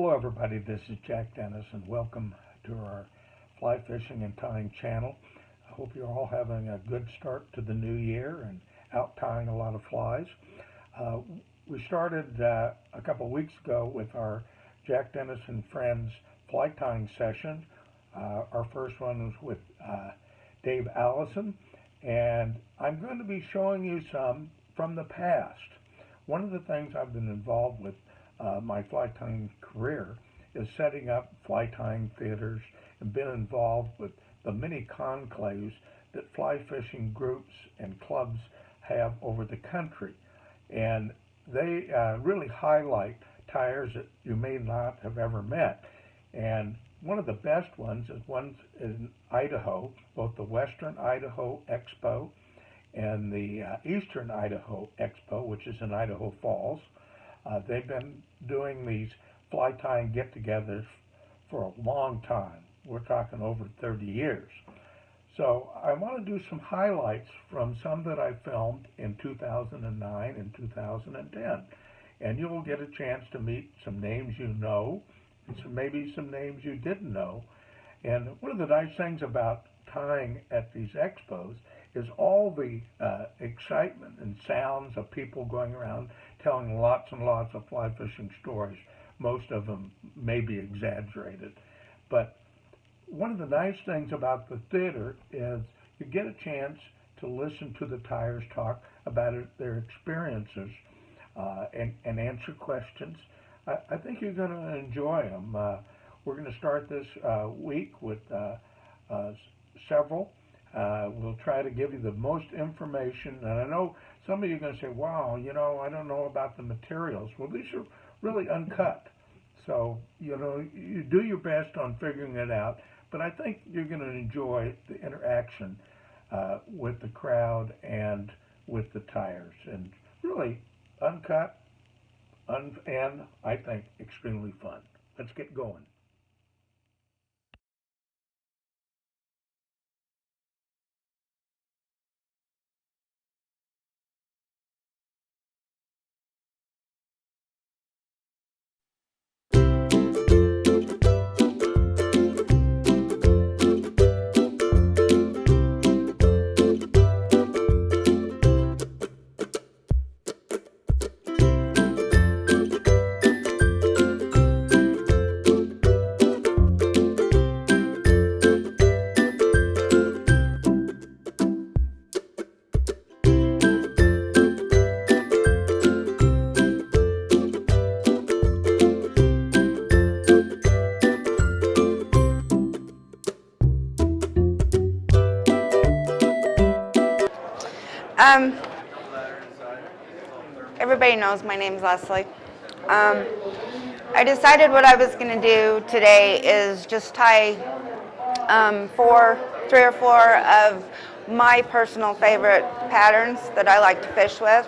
Hello everybody, this is Jack Dennis and welcome to our fly fishing and tying channel. I hope you're all having a good start to the new year and out tying a lot of flies. We started a couple of weeks ago with our Jack Dennis and Friends fly tying session. Our first one was with Dave Allison, and I'm going to be showing you some from the past. One of the things I've been involved with my fly tying career is setting up fly tying theaters and been involved with the many conclaves that fly fishing groups and clubs have over the country. And they really highlight tyers that you may not have ever met. And one of the best ones is one in Idaho, both the Western Idaho Expo and the Eastern Idaho Expo, which is in Idaho Falls. They've been doing these fly tying get-togethers for a long time. We're talking over 30 years. So I want to do some highlights from some that I filmed in 2009 and 2010. And you'll get a chance to meet some names you know, and maybe some names you didn't know. And one of the nice things about tying at these expos is all the excitement and sounds of people going around telling lots and lots of fly fishing stories. Most of them may be exaggerated. But one of the nice things about the theater is you get a chance to listen to the tyers talk about their experiences and answer questions. I think you're going to enjoy them. We're going to start this week with several. We'll try to give you the most information. And I know some of you are going to say, wow, you know, I don't know about the materials. Well, these are really uncut. So, you know, you do your best on figuring it out. But I think you're going to enjoy the interaction with the crowd and with the tyers. And really uncut and I think extremely fun. Let's get going. Everybody knows my name's Leslie. I decided what I was going to do today is just tie three or four of my personal favorite patterns that I like to fish with.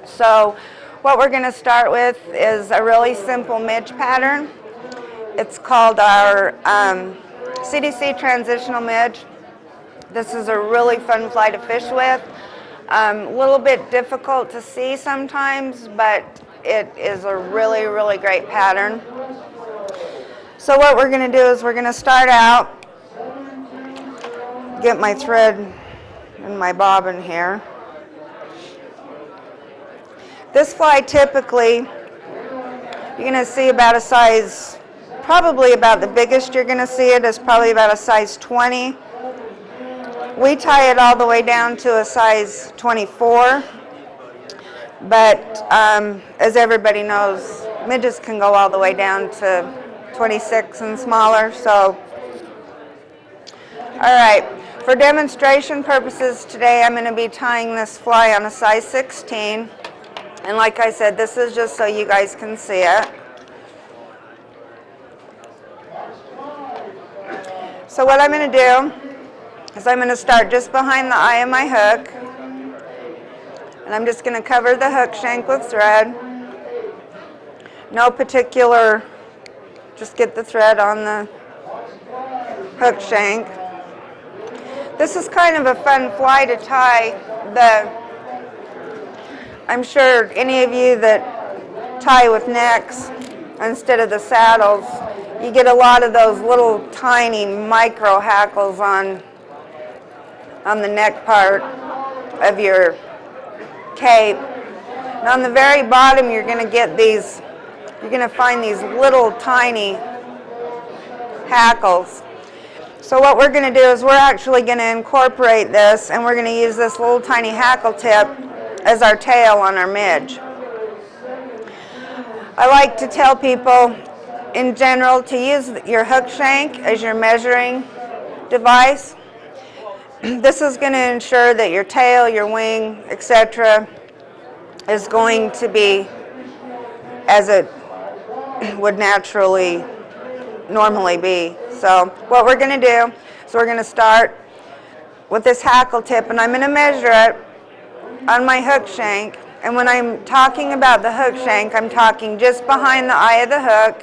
So what we're going to start with is a really simple midge pattern. It's called our CDC Transitional Midge. This is a really fun fly to fish with. A little bit difficult to see sometimes, but it is a really, really great pattern. So what we're going to do is we're going to start out, get my thread and my bobbin here. This fly typically, you're going to see about a size, probably about the biggest you're going to see it is probably about a size 20. We tie it all the way down to a size 24, but as everybody knows, midges can go all the way down to 26 and smaller. So, all right, for demonstration purposes today, I'm going to be tying this fly on a size 16, and like I said, this is just so you guys can see it. So what I'm going to do is I'm going to start just behind the eye of my hook, and I'm just going to cover the hook shank with thread. No particular, just get the thread on the hook shank. This is kind of a fun fly to tie. I'm sure any of you that tie with necks instead of the saddles, you get a lot of those little tiny micro hackles on the neck part of your cape. And on the very bottom, you're going to get these, you're going to find these little tiny hackles. So what we're going to do is we're actually going to incorporate this, and we're going to use this little tiny hackle tip as our tail on our midge. I like to tell people in general to use your hook shank as your measuring device. This is going to ensure that your tail, your wing, etc. is going to be as it would normally be. So what we're going to do is we're going to start with this hackle tip, and I'm going to measure it on my hook shank. And when I'm talking about the hook shank, I'm talking just behind the eye of the hook,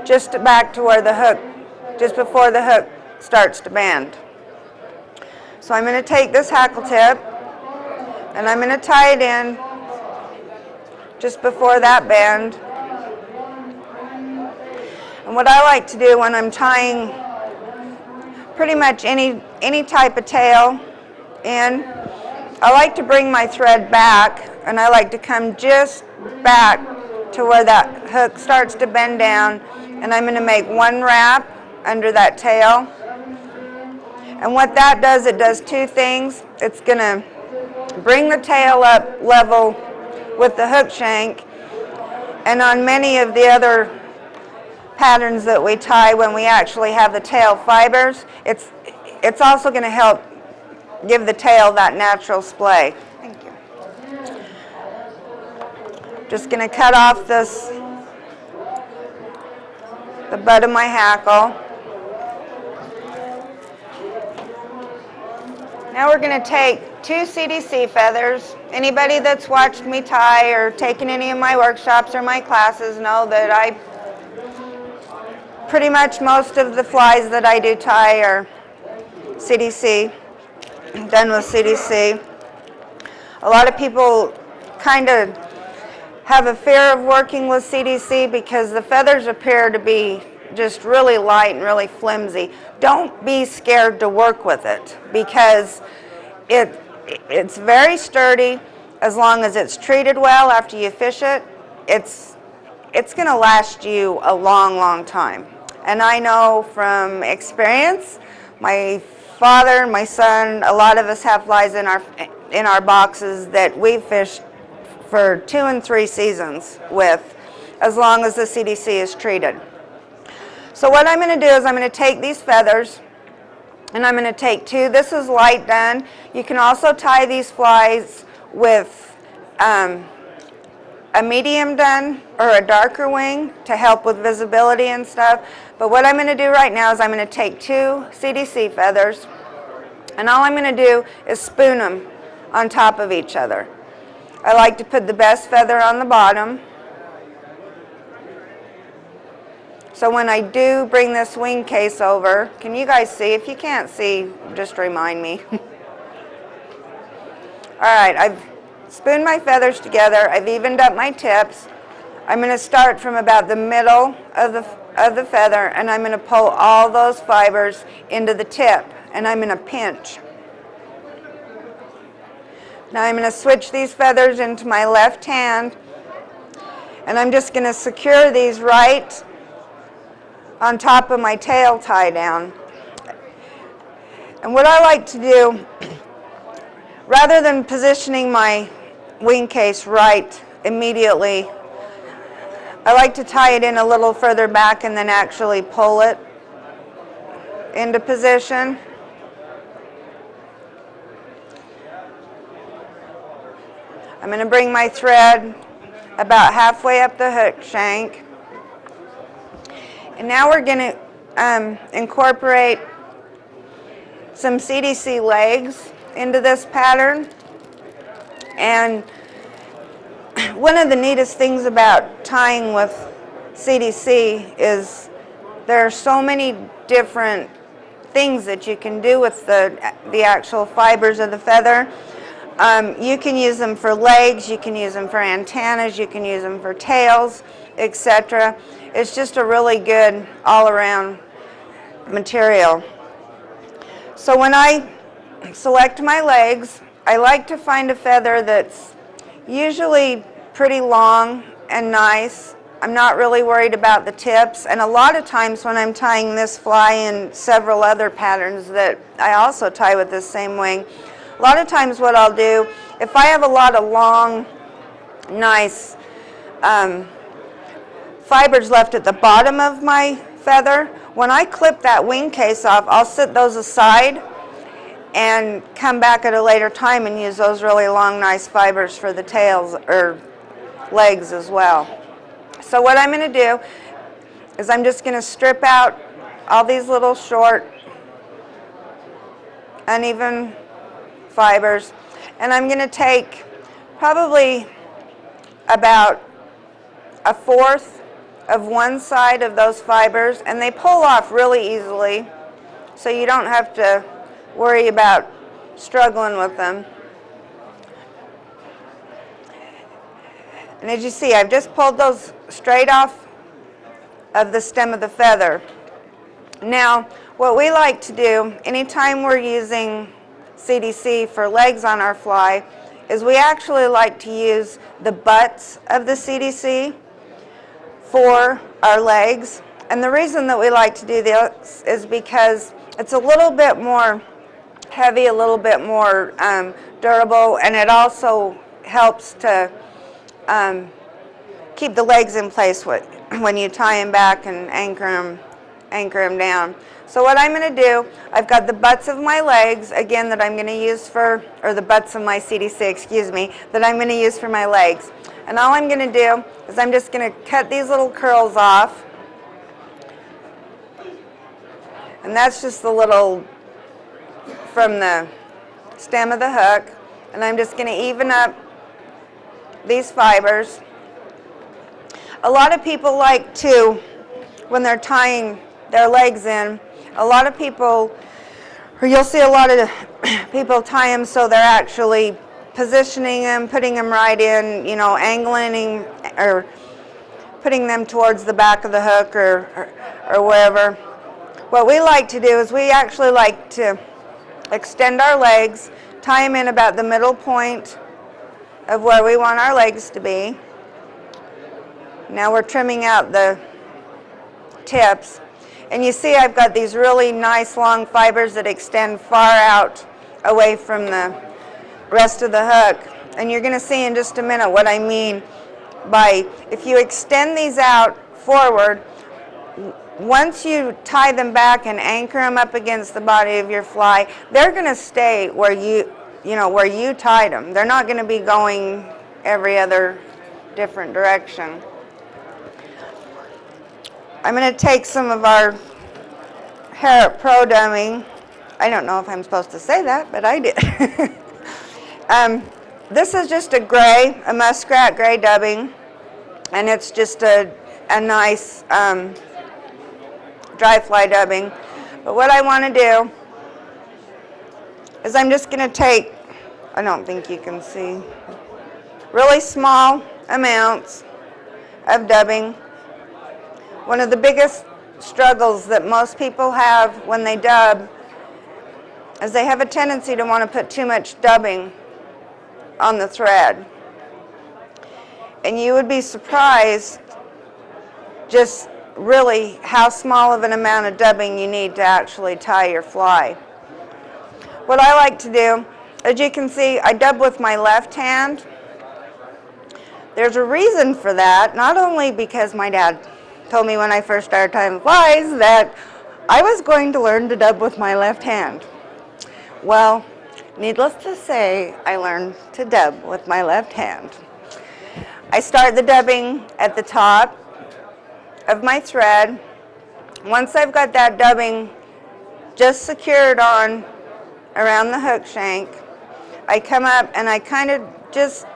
just back to where the hook, just before the hook starts to bend. So I'm going to take this hackle tip and I'm going to tie it in just before that bend. And what I like to do when I'm tying pretty much any type of tail in, I like to bring my thread back, and I like to come just back to where that hook starts to bend down, and I'm going to make one wrap under that tail. And what that does, it does two things. It's going to bring the tail up level with the hook shank, and on many of the other patterns that we tie when we actually have the tail fibers, it's also going to help give the tail that natural splay. Thank you. Just going to cut off the butt of my hackle. Now we're going to take 2 CDC feathers. Anybody that's watched me tie or taken any of my workshops or my classes know that pretty much most of the flies that I do tie are CDC. Done with CDC. A lot of people kind of have a fear of working with CDC because the feathers appear to be just really light and really flimsy. Don't be scared to work with it because it's very sturdy as long as it's treated well after you fish it. It's going to last you a long, long time. And I know from experience, my father, my son, a lot of us have flies in our boxes that we fished for 2 and 3 seasons with, as long as the CDC is treated. So what I'm going to do is I'm going to take these feathers, and I'm going to take 2. This is light done. You can also tie these flies with a medium done or a darker wing to help with visibility and stuff. But what I'm going to do right now is I'm going to take 2 CDC feathers, and all I'm going to do is spoon them on top of each other. I like to put the best feather on the bottom. So when I do bring this wing case over, can you guys see? If you can't see, just remind me. All right, I've spooned my feathers together. I've evened up my tips. I'm going to start from about the middle of the feather, and I'm going to pull all those fibers into the tip, and I'm going to pinch. Now I'm going to switch these feathers into my left hand, and I'm just going to secure these right on top of my tail tie down. And what I like to do, rather than positioning my wing case right immediately, I like to tie it in a little further back and then actually pull it into position. I'm going to bring my thread about halfway up the hook shank. And now we're going to incorporate some CDC legs into this pattern. And one of the neatest things about tying with CDC is there are so many different things that you can do with the actual fibers of the feather. You can use them for legs, you can use them for antennas, you can use them for tails. etc. It's just a really good all-around material. So when I select my legs, I like to find a feather that's usually pretty long and nice. I'm not really worried about the tips, and a lot of times when I'm tying this fly and several other patterns that I also tie with this same wing, a lot of times what I'll do, if I have a lot of long, nice fibers left at the bottom of my feather, when I clip that wing case off, I'll set those aside and come back at a later time and use those really long, nice fibers for the tails or legs as well. So what I'm going to do is I'm just going to strip out all these little short, uneven fibers, and I'm going to take probably about 1/4 of one side of those fibers, and they pull off really easily, so you don't have to worry about struggling with them. And as you see, I've just pulled those straight off of the stem of the feather. Now, what we like to do anytime we're using CDC for legs on our fly is we actually like to use the butts of the CDC for our legs. And the reason that we like to do this is because it's a little bit more heavy, a little bit more durable, and it also helps to keep the legs in place when you tie them back and anchor them down. So what I'm going to do, I've got the butts of my legs, again, that I'm going to use for, or the butts of my CDC, excuse me, that I'm going to use for my legs. And all I'm going to do is I'm just going to cut these little curls off. And that's just the little from the stem of the hook. And I'm just going to even up these fibers. A lot of people like to, when they're tying their legs in, a lot of people, or you'll see a lot of people tie them so they're actually positioning them, putting them right in, you know, angling or putting them towards the back of the hook or wherever. What we like to do is we actually like to extend our legs, tie them in about the middle point of where we want our legs to be. Now we're trimming out the tips. And you see I've got these really nice long fibers that extend far out away from the rest of the hook. And you're going to see in just a minute what I mean by, if you extend these out forward, once you tie them back and anchor them up against the body of your fly, they're going to stay where where you tied them. They're not going to be going every other different direction. I'm going to take some of our Harrop Pro dubbing. I don't know if I'm supposed to say that, but I did. This is just a muskrat gray dubbing, and it's just a nice dry fly dubbing. But what I want to do is I'm just going to take, I don't think you can see, really small amounts of dubbing. One of the biggest struggles that most people have when they dub is they have a tendency to want to put too much dubbing on the thread. And you would be surprised just really how small of an amount of dubbing you need to actually tie your fly. What I like to do, as you can see, I dub with my left hand. There's a reason for that, not only because my dad told me when I first started tying flies that I was going to learn to dub with my left hand. Well, needless to say, I learned to dub with my left hand. I start the dubbing at the top of my thread. Once I've got that dubbing just secured on around the hook shank, I come up and I kind of just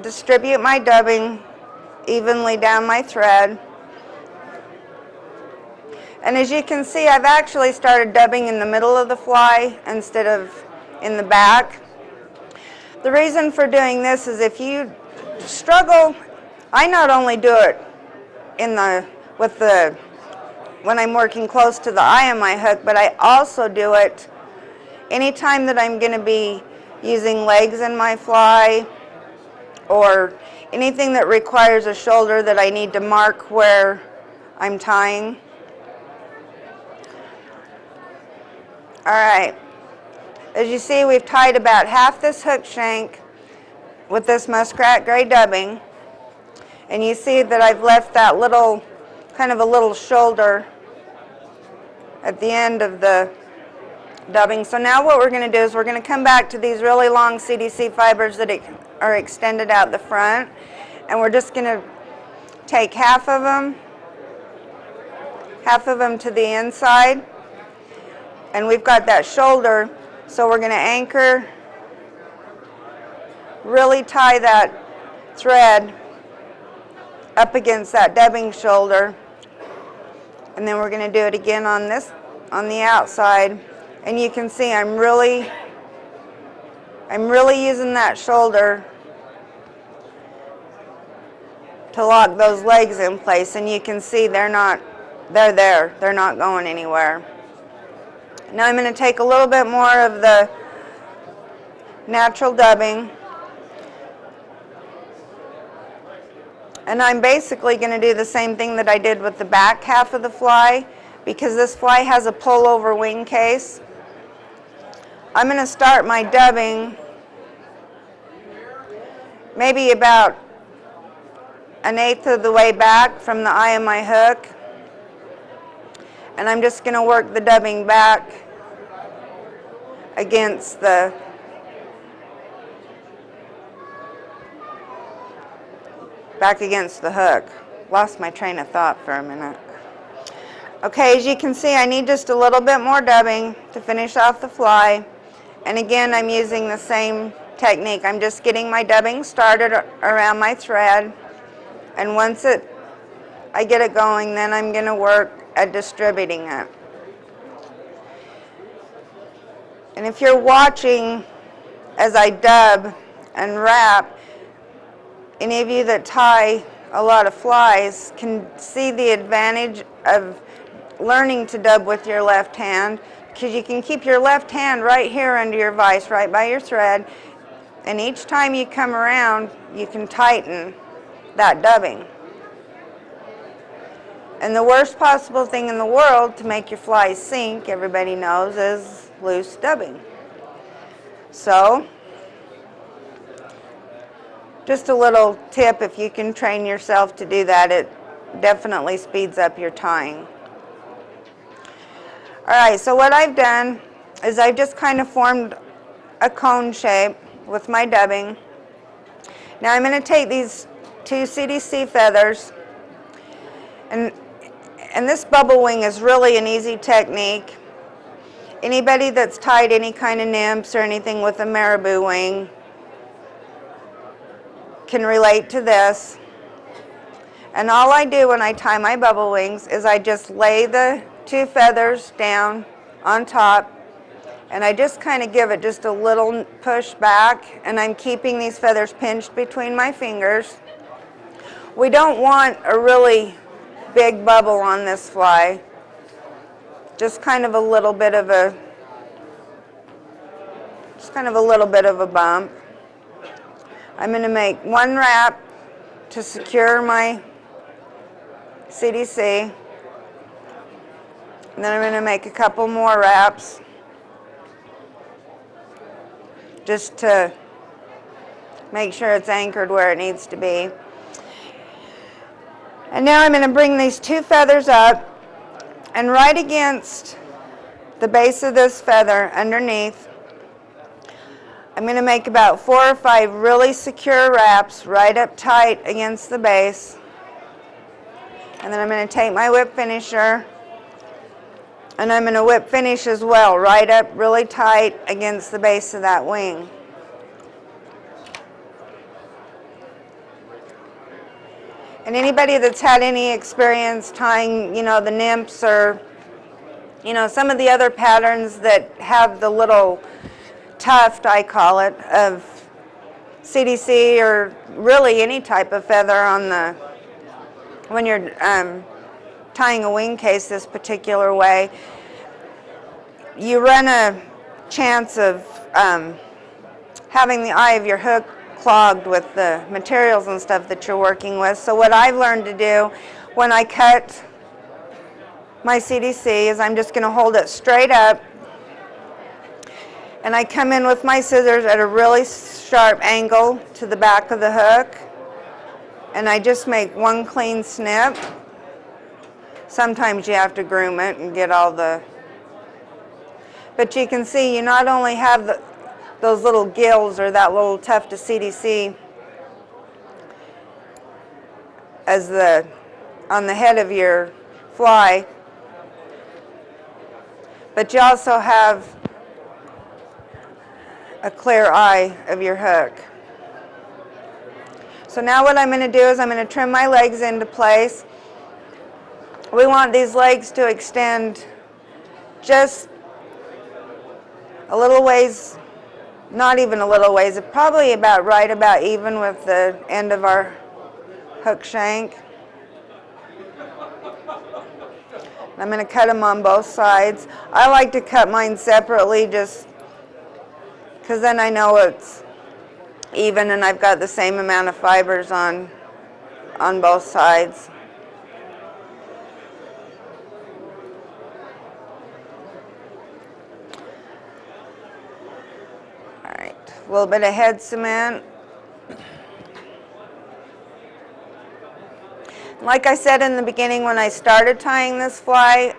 distribute my dubbing evenly down my thread. And as you can see, I've actually started dubbing in the middle of the fly instead of in the back. The reason for doing this is if you struggle, I not only do it when I'm working close to the eye of my hook, but I also do it anytime that I'm going to be using legs in my fly, or anything that requires a shoulder that I need to mark where I'm tying. All right, as you see, we've tied about half this hook shank with this muskrat gray dubbing, and you see that I've left that little, kind of a little shoulder at the end of the dubbing. So now what we're going to do is we're going to come back to these really long CDC fibers that are extended out the front, and we're just going to take half of them to the inside, and we've got that shoulder, so we're going to anchor, really tie that thread up against that dubbing shoulder, and then we're going to do it again on the outside. And you can see I'm really using that shoulder to lock those legs in place, and you can see they're there. They're not going anywhere. Now I'm going to take a little bit more of the natural dubbing, and I'm basically going to do the same thing that I did with the back half of the fly, because this fly has a pull-over wing case. I'm going to start my dubbing maybe about 1/8 of the way back from the eye of my hook, and I'm just going to work the dubbing back against the hook. Lost my train of thought for a minute. Okay, as you can see, I need just a little bit more dubbing to finish off the fly. And again, I'm using the same technique. I'm just getting my dubbing started around my thread, and once I get it going, then I'm going to work at distributing it. And if you're watching as I dub and wrap, any of you that tie a lot of flies can see the advantage of learning to dub with your left hand, because you can keep your left hand right here under your vise, right by your thread, and each time you come around, you can tighten that dubbing. And the worst possible thing in the world to make your flies sink, everybody knows, is loose dubbing. So, just a little tip, if you can train yourself to do that, it definitely speeds up your tying. Alright, so what I've done is I've just kind of formed a cone shape with my dubbing. Now I'm going to take these 2 CDC feathers, and this bubble wing is really an easy technique. Anybody that's tied any kind of nymphs or anything with a marabou wing can relate to this. And all I do when I tie my bubble wings is I just lay the 2 feathers down on top, and I just kind of give it just a little push back, and I'm keeping these feathers pinched between my fingers. We don't want a really big bubble on this fly, just kind of a little bit of a bump. I'm going to make 1 wrap to secure my CDC, and then I'm going to make a couple more wraps just to make sure it's anchored where it needs to be. And now I'm going to bring these 2 feathers up, and right against the base of this feather underneath, I'm going to make about 4 or 5 really secure wraps right up tight against the base. And then I'm going to take my whip finisher, and I'm going to whip finish as well, right up really tight against the base of that wing. And anybody that's had any experience tying, the nymphs or, some of the other patterns that have the little tuft, I call it, of CDC or really any type of feather on when you're tying a wing case this particular way, you run a chance of having the eye of your hook clogged with the materials and stuff that you're working with. So what I've learned to do when I cut my CDC is I'm just going to hold it straight up, and I come in with my scissors at a really sharp angle to the back of the hook, and I just make one clean snip. Sometimes you have to groom it and get all the, but you can see you not only have those little gills or that little tuft of CDC as on the head of your fly, but you also have a clear eye of your hook. So now what I'm going to do is I'm going to trim my legs into place. We want these legs to extend just a little ways, not even a little ways, probably right about even with the end of our hook shank. I'm going to cut them on both sides. I like to cut mine separately just because then I know it's even and I've got the same amount of fibers on both sides. All right, a little bit of head cement. Like I said in the beginning when I started tying this fly,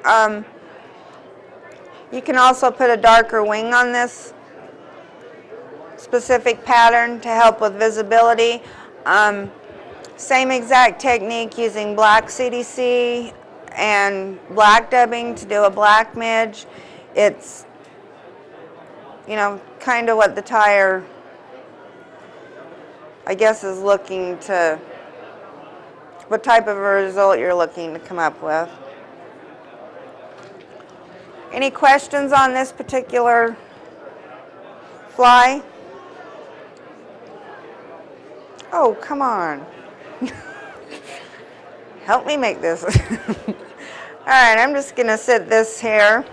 you can also put a darker wing on this specific pattern to help with visibility. Same exact technique using black CDC and black dubbing to do a black midge. It's, you know, kind of what the tyer, I guess, is looking to, what type of a result you're looking to come up with. Any questions on this particular fly? Oh, come on. Help me make this. All right, I'm just going to sit this here.